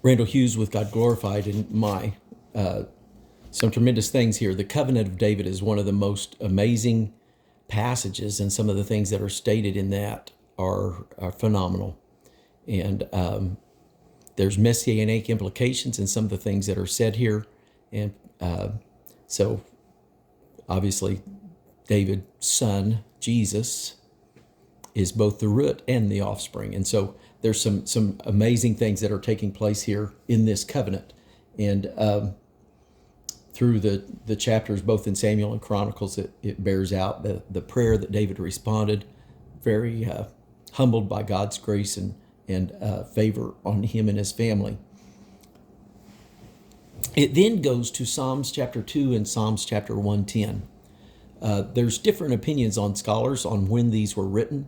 Randall Hughes with God Glorified in some tremendous things here. The covenant of David is one of the most amazing passages, and some of the things that are stated in that are phenomenal. And there's messianic implications in some of the things that are said here. And so obviously David's son, Jesus, is both the root and the offspring. And so there's some amazing things that are taking place here in this covenant. And through the chapters, both in Samuel and Chronicles, it bears out the prayer that David responded, very humbled by God's grace and favor on him and his family. It then goes to Psalms chapter 2 and Psalms chapter 110. There's different opinions on scholars on when these were written,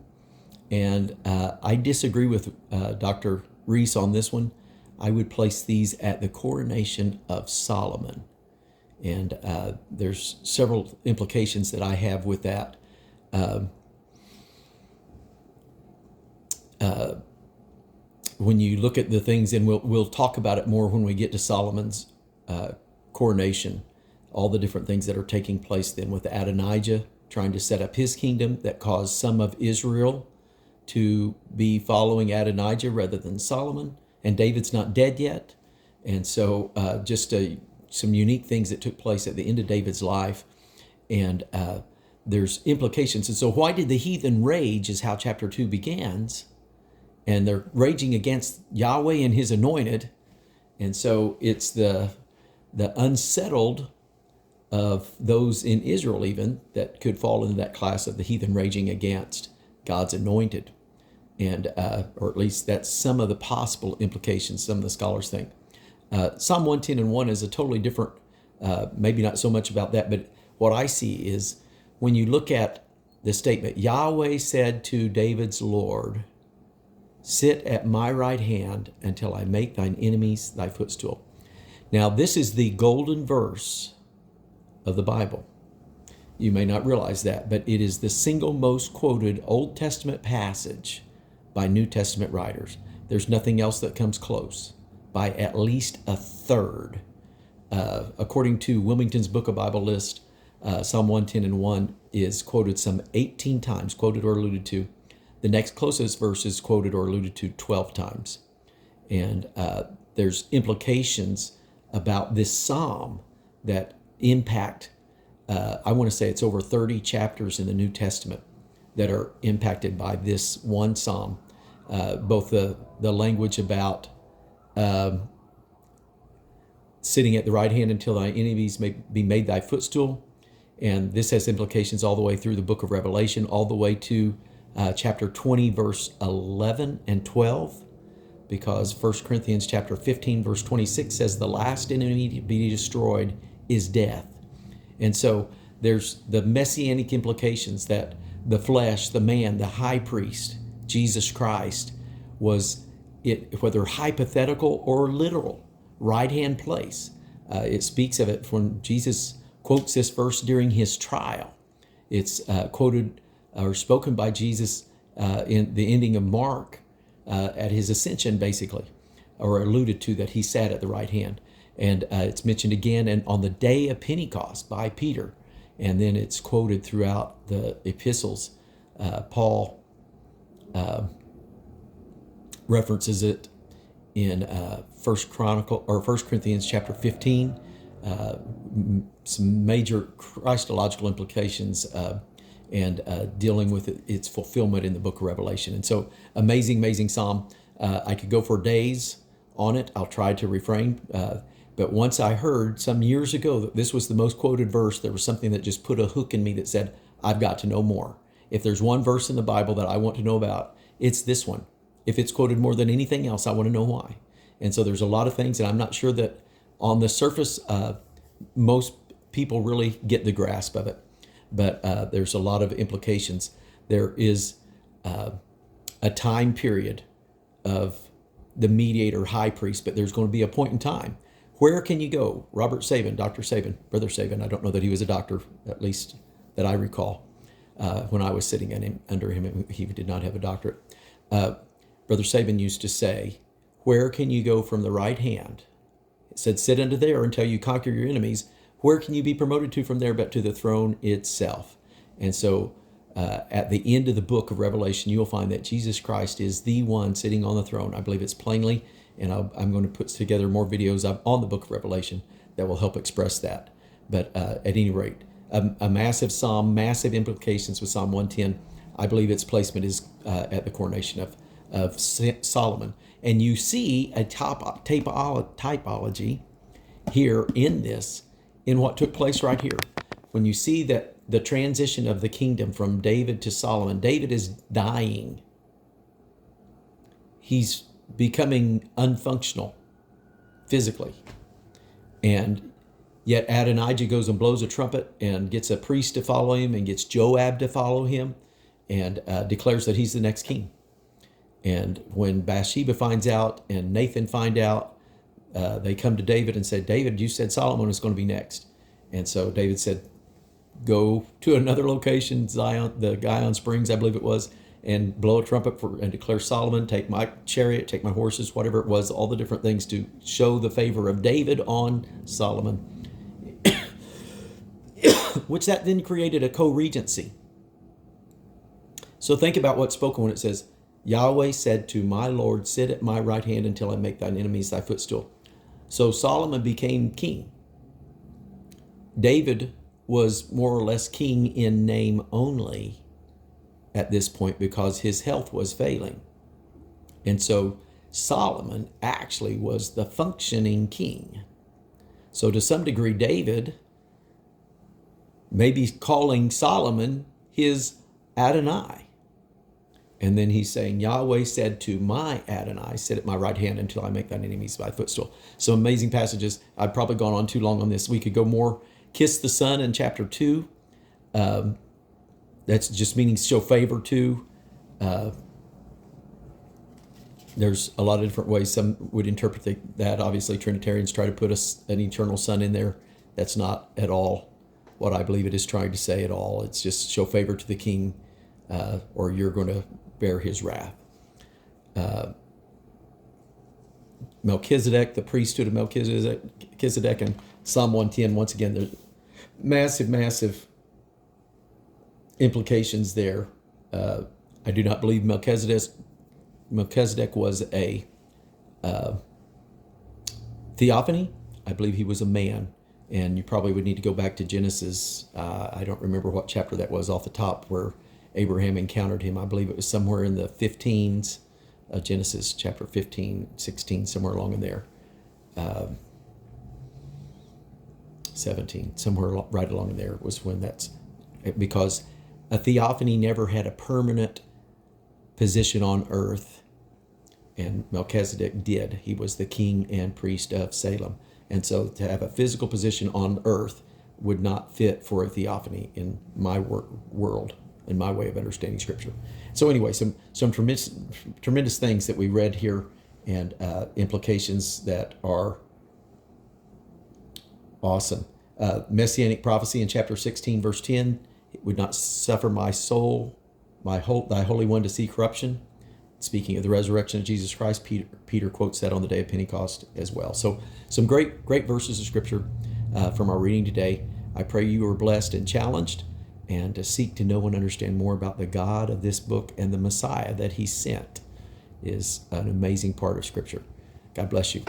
and I disagree with Dr. Reese on this one. I would place these at the coronation of Solomon. And there's several implications that I have with that. When you look at the things, and we'll talk about it more when we get to Solomon's coronation, all the different things that are taking place then with Adonijah trying to set up his kingdom that caused some of Israel to be following Adonijah rather than Solomon. And David's not dead yet. And so some unique things that took place at the end of David's life. And there's implications. And so why did the heathen rage is how chapter 2 begins. And they're raging against Yahweh and his anointed. And so it's the unsettled of those in Israel even that could fall into that class of the heathen raging against God's anointed. And or at least that's some of the possible implications some of the scholars think. Psalm 110 and 1 is a totally different, maybe not so much about that, but what I see is when you look at the statement, Yahweh said to David's Lord, sit at my right hand until I make thine enemies thy footstool. Now, this is the golden verse of the Bible. You may not realize that, but it is the single most quoted Old Testament passage by New Testament writers. There's nothing else that comes close by at least a third. According to Wilmington's Book of Bible List, Psalm 110 and 1 is quoted some 18 times, quoted or alluded to. The next closest verse is quoted or alluded to 12 times. And there's implications about this psalm that impact, I want to say it's over 30 chapters in the New Testament that are impacted by this one psalm. Both the language about sitting at the right hand until thy enemies may be made thy footstool. And this has implications all the way through the book of Revelation, all the way to chapter 20, verse 11 and 12, because 1 Corinthians chapter 15, verse 26 says the last enemy to be destroyed is death. And so there's the messianic implications that the flesh, the man, the high priest, Jesus Christ, was it, whether hypothetical or literal, right-hand place. It speaks of it when Jesus quotes this verse during his trial. It's quoted or spoken by Jesus in the ending of Mark at his ascension, basically, or alluded to that he sat at the right hand. And it's mentioned again and on the day of Pentecost by Peter. And then it's quoted throughout the epistles. Paul references it in 1 Corinthians chapter 15. Some major Christological implications and dealing with its fulfillment in the book of Revelation. And so amazing psalm. I could go for days on it. I'll try to refrain. But once I heard some years ago that this was the most quoted verse, there was something that just put a hook in me that said, I've got to know more. If there's one verse in the Bible that I want to know about, it's this one. If it's quoted more than anything else, I want to know why. And so there's a lot of things, and I'm not sure that on the surface, most people really get the grasp of it. But there's a lot of implications. There is a time period of the mediator high priest, but there's going to be a point in time. Where can you go? Robert Sabin, Dr. Sabin, Brother Sabin, I don't know that he was a doctor, at least that I recall. When I was sitting under him, he did not have a doctorate. Brother Sabin used to say, where can you go from the right hand? It said, sit unto there until you conquer your enemies. Where can you be promoted to from there but to the throne itself? And so at the end of the book of Revelation, you'll find that Jesus Christ is the one sitting on the throne. I believe it's plainly, and I'm going to put together more videos on the book of Revelation that will help express that. But at any rate, a massive psalm, massive implications with Psalm 110. I believe its placement is at the coronation of Solomon. And you see a typology here in this, in what took place right here. When you see that the transition of the kingdom from David to Solomon, David is dying. He's becoming unfunctional physically. And yet Adonijah goes and blows a trumpet and gets a priest to follow him and gets Joab to follow him and declares that he's the next king. And when Bathsheba finds out and Nathan find out, they come to David and say, David, you said Solomon was going to be next. And so David said, go to another location, Zion, the Gion Springs, I believe it was, and blow a trumpet and declare Solomon, take my chariot, take my horses, whatever it was, all the different things to show the favor of David on Solomon, which that then created a co-regency. So think about what's spoken when it says, Yahweh said to my Lord, sit at my right hand until I make thine enemies thy footstool. So Solomon became king. David was more or less king in name only at this point because his health was failing. And so Solomon actually was the functioning king. So to some degree, David may be calling Solomon his Adonai. And then he's saying, Yahweh said to my Adonai, sit at my right hand until I make thine enemies thy footstool. So amazing passages. I've probably gone on too long on this. We could go more. Kiss the Son in chapter 2. That's just meaning show favor to. There's a lot of different ways some would interpret that. Obviously, Trinitarians try to put an eternal Son in there. That's not at all what I believe it is trying to say at all. It's just show favor to the king, or you're going to bear his wrath. Melchizedek, the priesthood of Melchizedek, and Psalm 110, once again, there's massive implications there. I do not believe Melchizedek was a theophany. I believe he was a man, and you probably would need to go back to Genesis. I don't remember what chapter that was off the top where Abraham encountered him. I believe it was somewhere in the 15s, Genesis chapter 15, 16, somewhere along in there. 17, somewhere right along in there was when that's, because a theophany never had a permanent position on earth, and Melchizedek did. He was the king and priest of Salem. And so to have a physical position on earth would not fit for a theophany in my world, in my way of understanding Scripture. So anyway, some tremendous things that we read here, and implications that are awesome. Messianic prophecy in chapter 16, verse 10, it would not suffer my soul, thy Holy One, to see corruption. Speaking of the resurrection of Jesus Christ, Peter quotes that on the day of Pentecost as well. So some great verses of Scripture from our reading today. I pray you are blessed and challenged, and to seek to know and understand more about the God of this book and the Messiah that he sent is an amazing part of Scripture. God bless you.